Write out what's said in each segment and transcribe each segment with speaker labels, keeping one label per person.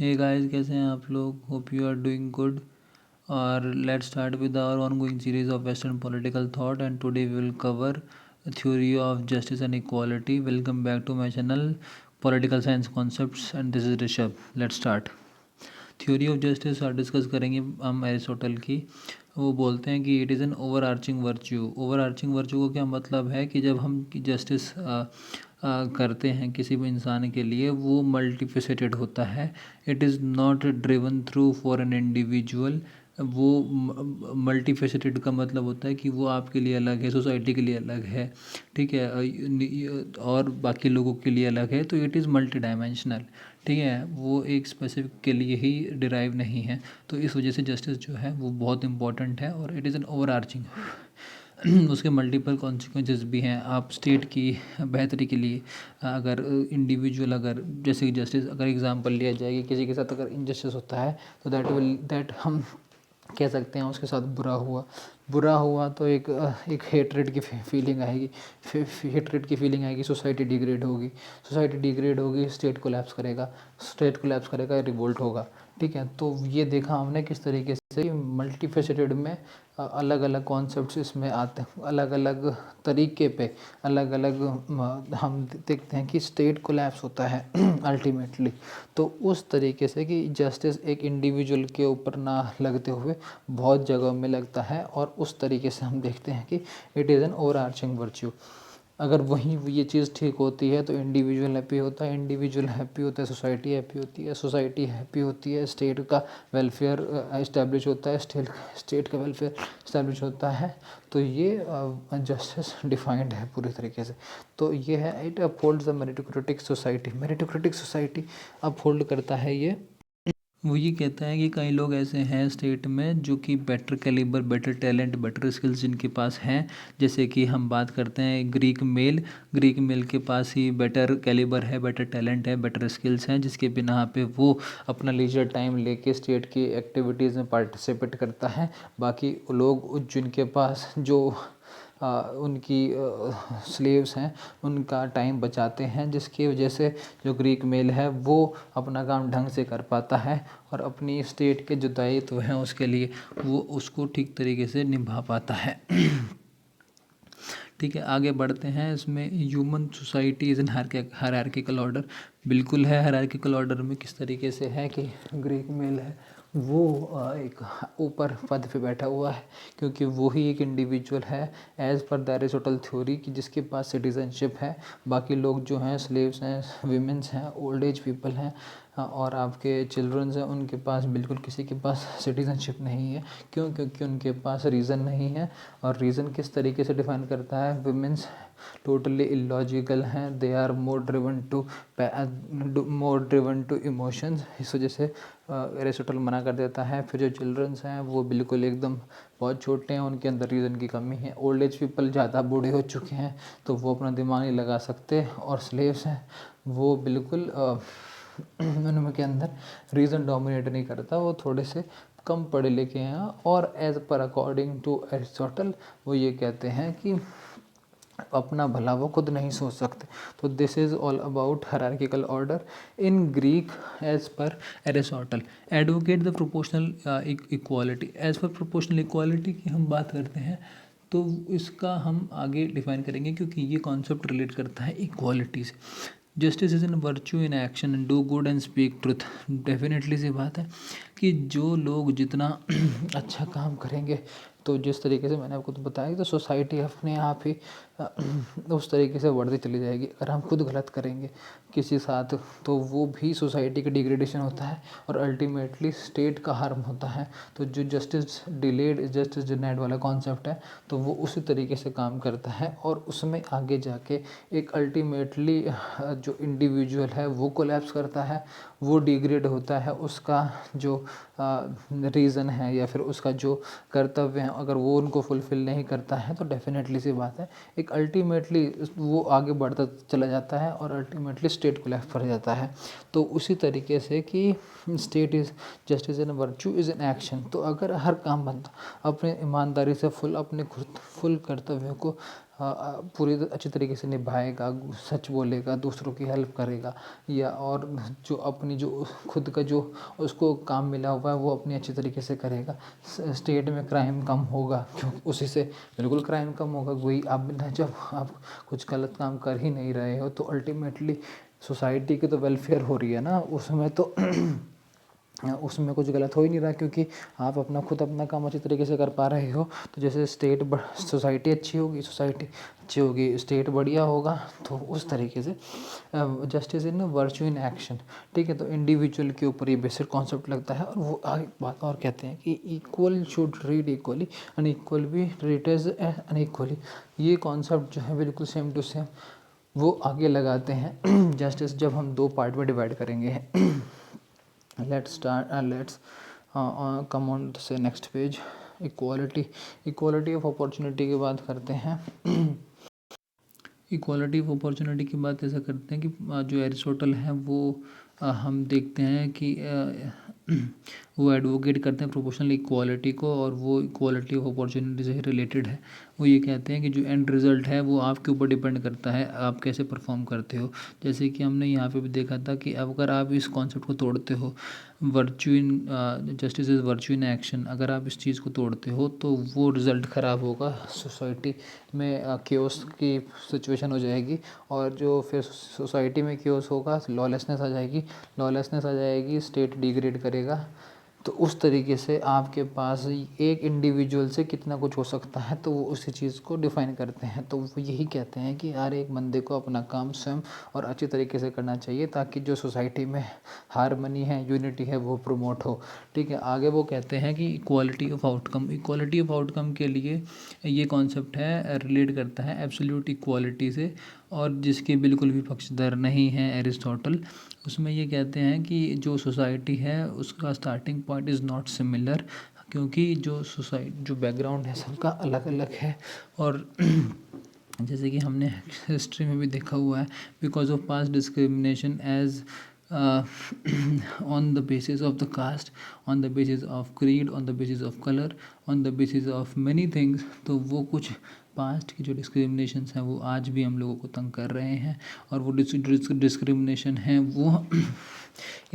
Speaker 1: Hey guys, कैसे हैं आप लोग? Hope you are doing good. और let's start with our ongoing series of western political thought and today we will cover theory of justice and equality. Welcome back to my channel political science concepts and this is Rishabh. Let's start. Theory of justice discuss करेंगे हम Aristotle की। वो बोलते हैं कि it is an overarching virtue. Overarching virtue को क्या मतलब है कि जब हम जस्टिस करते हैं किसी भी इंसान के लिए, वो मल्टीफेसेटेड होता है। It is not driven through for an individual. वो मल्टीफेसेटेड का मतलब होता है कि वो आपके लिए अलग है, सोसाइटी के लिए अलग है, ठीक है, और बाकी लोगों के लिए अलग है। तो इट इज़ मल्टी डायमेंशनल, ठीक है, वो एक स्पेसिफिक के लिए ही डिराइव नहीं है। तो इस वजह से जस्टिस जो है वो बहुत इंपॉर्टेंट है और it is an over arching. उसके मल्टीपल कॉन्सिक्वेंसेस भी हैं। आप स्टेट की बेहतरी के लिए अगर इंडिविजुअल, अगर जैसे कि जस्टिस, अगर एग्जांपल लिया जाए कि किसी के साथ अगर इनजस्टिस होता है तो दैट हम कह सकते हैं उसके साथ बुरा हुआ तो एक हेट्रेड की फीलिंग आएगी। हेट्रेड की फीलिंग आएगी, सोसाइटी डिग्रेड होगी, स्टेट कोलैप्स करेगा, रिवोल्ट होगा, ठीक है। तो ये देखा हमने किस तरीके से मल्टीफेसेटेड में अलग अलग कॉन्सेप्ट्स इसमें आते हैं, अलग अलग तरीके पे, अलग अलग हम देखते हैं कि स्टेट कोलैप्स होता है अल्टीमेटली। तो उस तरीके से कि जस्टिस एक इंडिविजुअल के ऊपर ना लगते हुए बहुत जगहों में लगता है, और उस तरीके से हम देखते हैं कि it is an overarching virtue. अगर वहीं ये चीज़ ठीक होती है तो इंडिविजुअल हैप्पी होता है, सोसाइटी हैप्पी होती है, स्टेट का वेलफेयर इस्टेब्लिश होता है, स्टेट का वेलफेयर इस्टेब्लिश होता है। तो ये जस्टिस डिफाइंड है पूरी तरीके से। तो ये है, it upholds the meritocratic society uphold करता है ये। वो ये कहता है कि कई लोग ऐसे हैं स्टेट में जो कि better calibre, better talent, better skills जिनके पास हैं। जैसे कि हम बात करते हैं ग्रीक मेल के पास ही बेटर कैलिबर है, बेटर टैलेंट है, बेटर स्किल्स हैं, जिसके बिना पे वो अपना लीजर टाइम लेके स्टेट की एक्टिविटीज़ में पार्टिसिपेट करता है। बाकी लोग जिनके पास जो उनकी स्लेव्स हैं, उनका टाइम बचाते हैं, जिसकी वजह से जो ग्रीक मेल है वो अपना काम ढंग से कर पाता है और अपनी स्टेट के जो दायित्व हैं उसके लिए वो उसको ठीक तरीके से निभा पाता है। ठीक है, आगे बढ़ते हैं। इसमें human society is in hierarchical order. बिल्कुल है, हायरार्किकल ऑर्डर में किस तरीके से है कि ग्रीक मेल है वो एक ऊपर पद पे बैठा हुआ है, क्योंकि वो ही एक इंडिविजुअल है as per the Aristotle theory की, जिसके पास सिटीजनशिप है। बाकी लोग जो हैं स्लेव्स हैं, वीमेंस हैं, ओल्ड एज पीपल हैं, और आपके चिल्ड्रंस हैं, उनके पास बिल्कुल किसी के पास सिटीजनशिप नहीं है। क्यों? क्योंकि उनके पास रीज़न नहीं है। और रीज़न किस तरीके से डिफाइन करता है? विमेंस टोटली इलॉजिकल हैं, they are more driven to emotions. इस वजह से एरिस्टोटल मना कर देता है। फिर जो चिल्ड्रंस हैं वो बिल्कुल एकदम बहुत छोटे हैं, उनके अंदर रीज़न की कमी है। ओल्ड एज पीपल ज़्यादा बूढ़े हो चुके हैं तो वो अपना दिमाग नहीं लगा सकते। और स्लेव्स हैं वो बिल्कुल उनके अंदर रीज़न डोमिनेट नहीं करता, वो थोड़े से कम पढ़े लिखे हैं। और as per according to Aristotle वो ये कहते हैं कि अपना भला वो खुद नहीं सोच सकते। तो this is all about hierarchical order in Greek as per Aristotle. Advocate the proportional equality. As per proportional equality की हम बात करते हैं तो इसका हम आगे डिफाइन करेंगे, क्योंकि ये कॉन्सेप्ट रिलेट करता है इक्वालिटी से। Justice is in virtue in action and do good and speak truth. Definitely सी बात है कि जो लोग जितना अच्छा काम करेंगे, तो जिस तरीके से मैंने आपको तो बताया, तो सोसाइटी अपने आप ही उस तरीके से बढ़ती चली जाएगी। अगर हम खुद गलत करेंगे किसी साथ तो वो भी सोसाइटी का डिग्रेडेशन होता है और अल्टीमेटली स्टेट का हार्म होता है। तो जो justice delayed is justice denied वाला कॉन्सेप्ट है, तो वो उसी तरीके से काम करता है। और उसमें आगे जाके एक अल्टीमेटली जो इंडिविजुअल है वो कोलैप्स करता है, वो डिग्रेड होता है। उसका जो रीज़न है या फिर उसका जो कर्तव्य है, अगर वो उनको फुलफ़िल नहीं करता है तो डेफिनेटली सी बात है एक अल्टीमेटली वो आगे बढ़ता चला जाता है और अल्टीमेटली स्टेट कोलैप्स कर जाता है। तो उसी तरीके से कि state is justice in virtue is in action. तो अगर हर काम बंदा अपने ईमानदारी से अपने फुल कर्तव्यों को
Speaker 2: पूरी अच्छी तरीके से निभाएगा, सच बोलेगा, दूसरों की हेल्प करेगा, या और जो अपनी जो खुद का जो उसको काम मिला हुआ है वो अपनी अच्छी तरीके से करेगा, स्टेट में क्राइम कम होगा, क्योंकि उसी से बिल्कुल क्राइम कम होगा। वही अब जब आप कुछ गलत काम कर ही नहीं रहे हो तो अल्टीमेटली सोसाइटी की तो वेलफेयर हो रही है ना, उसमें तो उसमें कुछ गलत हो ही नहीं रहा, क्योंकि आप खुद अपना काम अच्छी तरीके से कर पा रहे हो। तो जैसे सोसाइटी अच्छी होगी, सोसाइटी अच्छी होगी, स्टेट बढ़िया होगा। तो उस तरीके से justice in virtue in action, ठीक है। तो इंडिविजुअल के ऊपर ये बेसिक कॉन्सेप्ट लगता है। और वो आगे बात और कहते हैं कि equal should read equally, unequal भी ट्रीट एज अनइक्वली। ये कॉन्सेप्ट जो है बिल्कुल सेम टू सेम वो आगे लगाते हैं। जस्टिस जब हम 2 पार्ट में डिवाइड करेंगे। let's start let's come on to say next page। Equality of opportunity की बात करते हैं।
Speaker 1: इक्वालिटी ऑफ अपॉर्चुनिटी की बात ऐसा करते हैं कि जो एरिस्टोटल है वो हम देखते हैं कि वो एडवोकेट करते हैं प्रोपोर्शनल इक्वालिटी को, और वो इक्वालिटी ऑफ अपॉर्चुनिटी से रिलेटेड है। वो ये कहते हैं कि जो एंड रिज़ल्ट है वो आपके ऊपर डिपेंड करता है, आप कैसे परफॉर्म करते हो। जैसे कि हमने यहाँ पे भी देखा था कि अगर आप इस कॉन्सेप्ट को तोड़ते हो, virtue in justice is virtue in action, अगर आप इस चीज़ को तोड़ते हो तो वो रिज़ल्ट ख़राब होगा, सोसाइटी में केओस की सिचुएशन हो जाएगी। और जो फिर सोसाइटी में केओस होगा, लॉलेसनेस आ जाएगी, स्टेट डिग्रेड करेगा। तो उस तरीके से आपके पास एक इंडिविजुअल से कितना कुछ हो सकता है, तो वो उसी चीज़ को डिफ़ाइन करते हैं। तो वो यही कहते हैं कि हर एक बंदे को अपना काम स्वयं और अच्छी तरीके से करना चाहिए, ताकि जो सोसाइटी में हारमनी है, यूनिटी है, वो प्रमोट हो, ठीक है। आगे वो कहते हैं कि इक्वालिटी ऑफ आउटकम के लिए ये कॉन्सेप्ट है, रिलेट करता है एब्सोल्यूट इक्वालिटी से, और जिसके बिल्कुल भी पक्षधर नहीं है एरिस्टोटल। उसमें ये कहते हैं कि जो सोसाइटी है उसका starting point is not similar, क्योंकि जो बैकग्राउंड है सबका अलग अलग है। और जैसे कि हमने हिस्ट्री में भी देखा हुआ है, because of past discrimination as on the basis of the caste, on the basis of creed, on the basis of color, on the basis of many things। तो वो कुछ पास्ट की जो डिस्क्रिमिनेशंस हैं वो आज भी हम लोगों को तंग कर रहे हैं, और वो डिस्क्रिमिनेशन हैं वो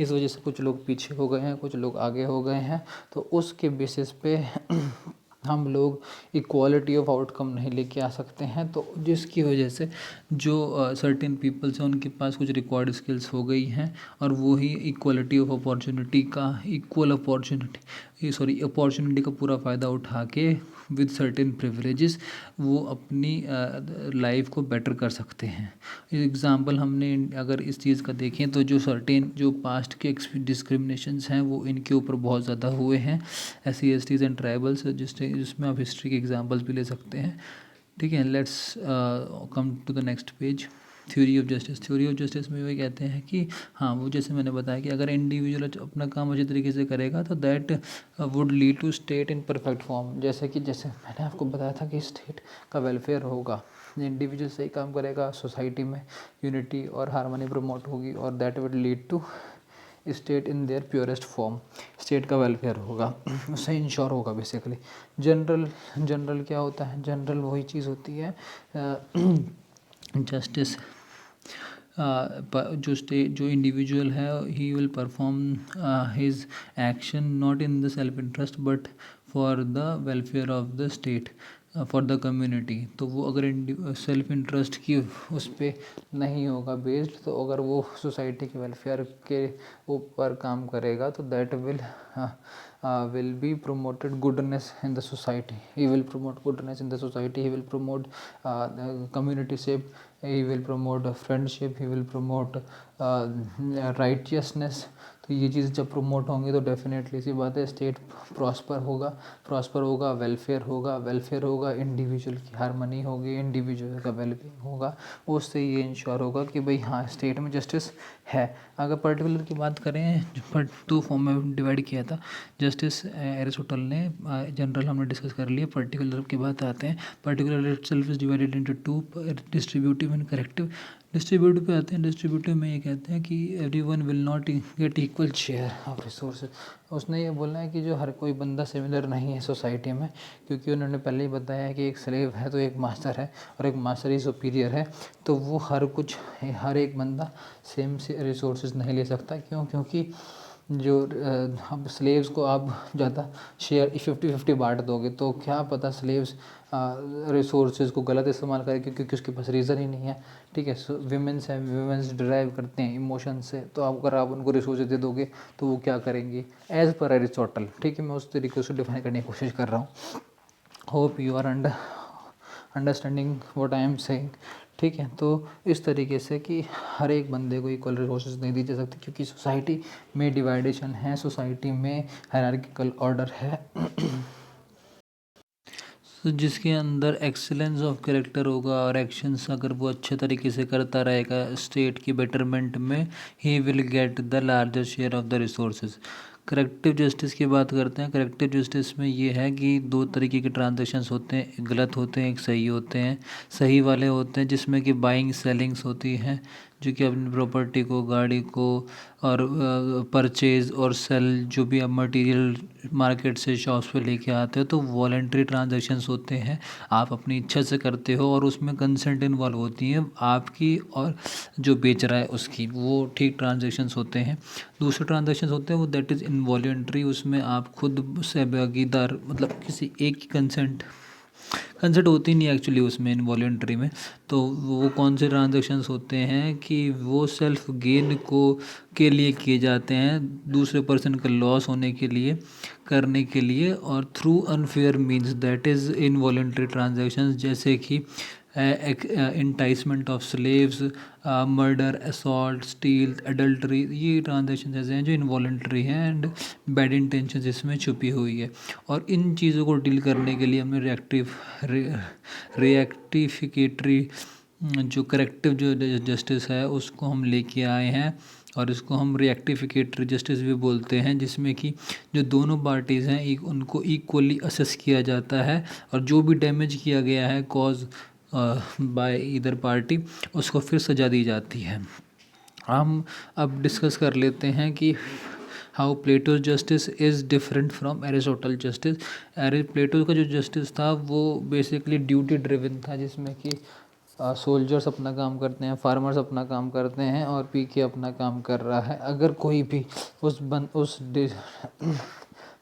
Speaker 1: इस वजह से कुछ लोग पीछे हो गए हैं, कुछ लोग आगे हो गए हैं। तो उसके बेसिस पे हम लोग इक्वालिटी ऑफ आउटकम नहीं लेके आ सकते हैं। तो जिसकी वजह से जो सर्टेन पीपल्स हैं उनके पास कुछ रिक्वायर्ड स्किल्स हो गई हैं, और वो ही इक्वालिटी ऑफ अपॉर्चुनिटी का अपॉर्चुनिटी का पूरा फ़ायदा उठा के विद सर्टेन प्रिविलेजेस वो अपनी लाइफ को बेटर कर सकते हैं। एग्ज़ाम्पल हमने अगर इस चीज़ का देखें तो जो पास्ट के डिस्क्रिमिनेशंस हैं वो इनके ऊपर बहुत ज़्यादा हुए हैं, SC STs एंड ट्राइबल्स, जिसमें आप हिस्ट्री के एग्जांपल्स भी ले सकते हैं, ठीक है। Let's come to the next page. Theory of justice में वही कहते हैं कि हाँ, वो जैसे मैंने बताया कि अगर इंडिविजुअल अपना काम अच्छी तरीके से करेगा तो that would lead to state in perfect form. जैसे मैंने आपको बताया था कि स्टेट का वेलफेयर होगा, इंडिविजुअल सही काम करेगा, सोसाइटी में यूनिटी और हार्मनी प्रमोट होगी, और that would lead to state in their purest form. State का वेलफेयर होगा, उससे इंश्योर होगा बेसिकली। जनरल क्या होता है? जनरल वही चीज़ होती है जस्टिस जो इंडिविजुअल है he will perform his action not in the self interest but for the welfare of the state, for the community. तो वो अगर सेल्फ इंटरेस्ट की उस पर नहीं होगा बेस्ड, तो अगर वो सोसाइटी के वेलफेयर के ऊपर काम करेगा तो that will be promoted goodness in the society. He will promote goodness in the society. He will promote community-ship. He will promote friendship. He will promote righteousness. तो ये चीज़ जब प्रमोट होंगी तो डेफिनेटली सी बात है स्टेट प्रॉस्पर होगा, welfare होगा, इंडिविजुअल की हारमनी होगी, इंडिविजुअल का वेलबींग होगा। उससे ये इंश्योर होगा कि भाई हाँ, स्टेट में जस्टिस है। अगर पर्टिकुलर की बात करें, जो 2 फॉर्म में डिवाइड किया था जस्टिस एरिस्टोटल ने, जनरल हमने डिस्कस कर लिया, पर्टिकुलर की बात आते हैं। Particular itself is divided into 2, distributive and corrective. Distributive पे आते हैं। डिस्ट्रीब्यूटिव में ये कहते हैं कि everyone will not get equal
Speaker 2: share of resources. उसने ये बोला है कि जो हर कोई बंदा सिमिलर नहीं है सोसाइटी में, क्योंकि उन्होंने पहले ही बताया है कि एक स्लेव है तो एक मास्टर है और एक मास्टर ही सुपीरियर है। तो वो हर एक बंदा सेम से रिसोर्सेज नहीं ले सकता। क्यों? क्योंकि जो अब स्लेव्स को आप ज़्यादा शेयर 50-50 बांट दोगे तो क्या पता स्लेव्स रिसोर्सेज को गलत इस्तेमाल करें, क्योंकि उसके पास रीज़न ही नहीं है। ठीक है, विमेंस हैं, विमेंस ड्राइव करते हैं इमोशन से, तो अगर आप उनको रिसोर्सेज दे दोगे तो वो क्या करेंगी एज पर एरिस्टोटल। ठीक है, मैं उस तरीके से डिफाइन करने की कोशिश कर रहा हूँ। Hope you are understanding what I am saying. ठीक है, तो इस तरीके से कि हर एक बंदे को इक्वल रिसोर्सेज नहीं दी जा सकती, क्योंकि सोसाइटी में डिवाइडेशन है, सोसाइटी में हायरार्किकल ऑर्डर है।
Speaker 1: तो जिसके अंदर एक्सीलेंस ऑफ कैरेक्टर होगा और एक्शंस अगर वो अच्छे तरीके से करता रहेगा स्टेट की बेटरमेंट में, he will get the larger share of the resources. Corrective justice की बात करते हैं। करेक्टिव जस्टिस में ये है कि दो तरीके के ट्रांजैक्शंस होते हैं, एक गलत होते हैं, एक सही होते हैं। सही वाले होते हैं जिसमें कि बाइंग सेलिंग्स होती हैं, जो कि अपनी प्रॉपर्टी को, गाड़ी को, और परचेज और सेल जो भी आप मटेरियल मार्केट से शॉप्स पे लेके आते हो, तो वॉलेंट्री ट्रांजैक्शंस होते हैं। आप अपनी इच्छा से करते हो और उसमें कंसेंट इन्वॉल्व होती है आपकी और जो बेच रहा है उसकी, वो ठीक ट्रांजैक्शंस होते हैं। दूसरे ट्रांजैक्शंस होते हैं वो दैट इज़ इनवॉलेंट्री, उसमें आप खुद से भागीदार, मतलब किसी एक की कंसेंट होती नहीं एक्चुअली उसमें, इनवॉलेंट्री में। तो वो कौन से ट्रांजैक्शंस होते हैं कि वो सेल्फ गेन को के लिए किए जाते हैं, दूसरे पर्सन का लॉस होने के लिए, करने के लिए, और through unfair means, that is involuntary transactions. जैसे कि enticement of slaves, murder, assault, steal, adultery, ये ट्रांजैक्शन ऐसे हैं जो इनवॉलेंट्री हैं एंड बैड इंटेंशन इसमें छुपी हुई है। और इन चीज़ों को डील करने के लिए हमने रिएक्टिफिकेटरी जो करेक्टिव जो जस्टिस है उसको हम लेके आए हैं, और इसको हम रिएक्टिफिकेटरी जस्टिस भी बोलते हैं, जिसमें कि जो दोनों पार्टीज़ हैं उनको इक्वली असेस किया जाता है, और जो भी डैमेज किया गया है कॉज बाय ईदर पार्टी, उसको फिर सजा दी जाती है। हम अब डिस्कस कर लेते हैं कि how Plato's justice is different from Aristotle justice. Plato का जो जस्टिस था वो बेसिकली ड्यूटी ड्रिवन था, जिसमें कि सोल्जर्स अपना काम करते हैं, फार्मर्स अपना काम करते हैं और पीके अपना काम कर रहा है। अगर कोई भी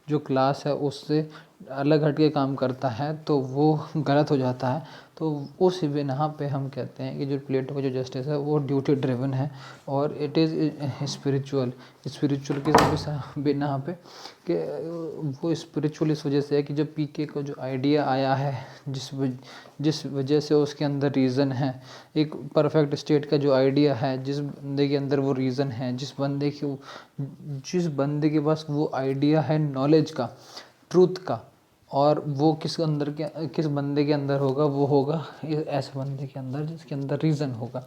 Speaker 1: जो क्लास है उससे अलग हट के काम करता है तो वो गलत हो जाता है। तो उस बिना पे हम कहते हैं कि जो प्लेटो का जो जस्टिस है वो ड्यूटी ड्रिवन है, और इट इज़ स्पिरिचुअल के बिना पे कि वो स्पिरिचुअल इस वजह से है कि जब पीके को जो आइडिया आया है, जिस वजह से उसके अंदर रीज़न है, एक परफेक्ट स्टेट का जो आइडिया है, जिस बंदे के अंदर वो रीज़न है, जिस बंदे के पास वो आइडिया है नॉलेज का, ट्रूथ का, और वो किस बंदे के अंदर होगा, वो होगा ऐसे बंदे के अंदर जिसके अंदर रीज़न होगा,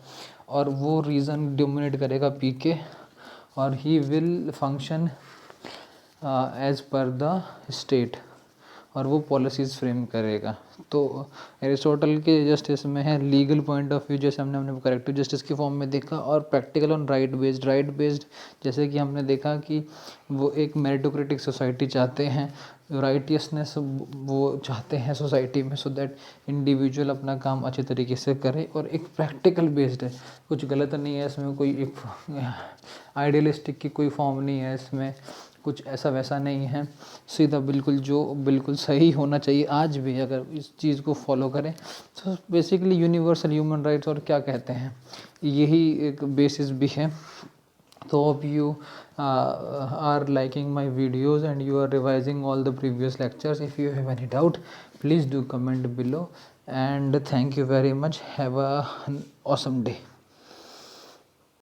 Speaker 1: और वो रीज़न डोमिनेट करेगा पीके, और he will function as per the state, और वो पॉलिसीज़ फ्रेम करेगा। तो एरिस्टोटल के जस्टिस में है लीगल पॉइंट ऑफ व्यू, जैसे हमने करेक्टिव जस्टिस की फॉर्म में देखा, और प्रैक्टिकल ऑन राइट बेस्ड जैसे कि हमने देखा कि वो एक मेरिटोक्रेटिक सोसाइटी चाहते हैं, राइटियसनेस वो चाहते हैं सोसाइटी में, सो दैट इंडिविजुअल अपना काम अच्छे तरीके से करे, और एक प्रैक्टिकल बेस्ड है, कुछ गलत नहीं है इसमें, कोई एक आइडियलिस्टिक की कोई फॉर्म नहीं है इसमें, कुछ ऐसा वैसा नहीं है, सीधा बिल्कुल सही होना चाहिए। आज भी अगर इस चीज़ को फॉलो करें तो बेसिकली यूनिवर्सल ह्यूमन राइट्स, और क्या कहते हैं, यही एक बेसिस भी है। तो hope you are liking my videos and you are revising all the previous lectures. If you have any doubt, please do comment below, and thank you very much. Have an awesome day.